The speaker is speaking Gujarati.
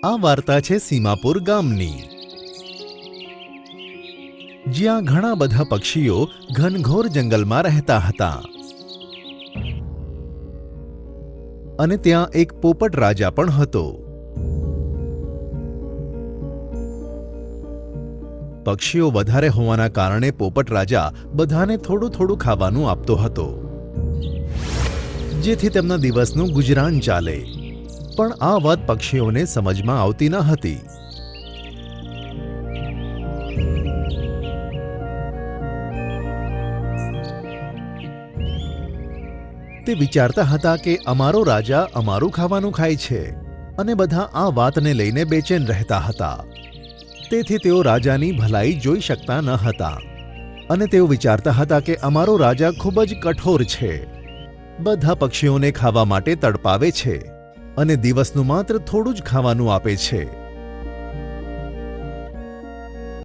આ વાર્તા છે સીમાપુર ગામની, જ્યાં ઘણા બધા પક્ષીઓ ઘનઘોર જંગલમાં રહેતા હતા અને ત્યાં એક પોપટ રાજા પણ હતો. પક્ષીઓ વધારે હોવાના કારણે પોપટ રાજા બધાને થોડું થોડું ખાવાનું આપતો હતો, જેથી તેમના દિવસનું ગુજરાન ચાલે. પણ આ વાત પક્ષીઓને સમજમાં આવતી ન હતી. તે વિચારતા હતા કે અમારો રાજા અમારું ખાવાનું ખાય છે અને બધા આ વાતને લઈને બેચેન રહેતા હતા. તેથી તેઓ રાજાની ભલાઈ જોઈ શકતા ન હતા અને તેઓ વિચારતા હતા કે અમારો રાજા ખૂબ જ કઠોર છે. બધા પક્ષીઓને ખાવા માટે તડપાવે છે અને દિવસનું માત્ર થોડું જ ખાવાનું આપે છે.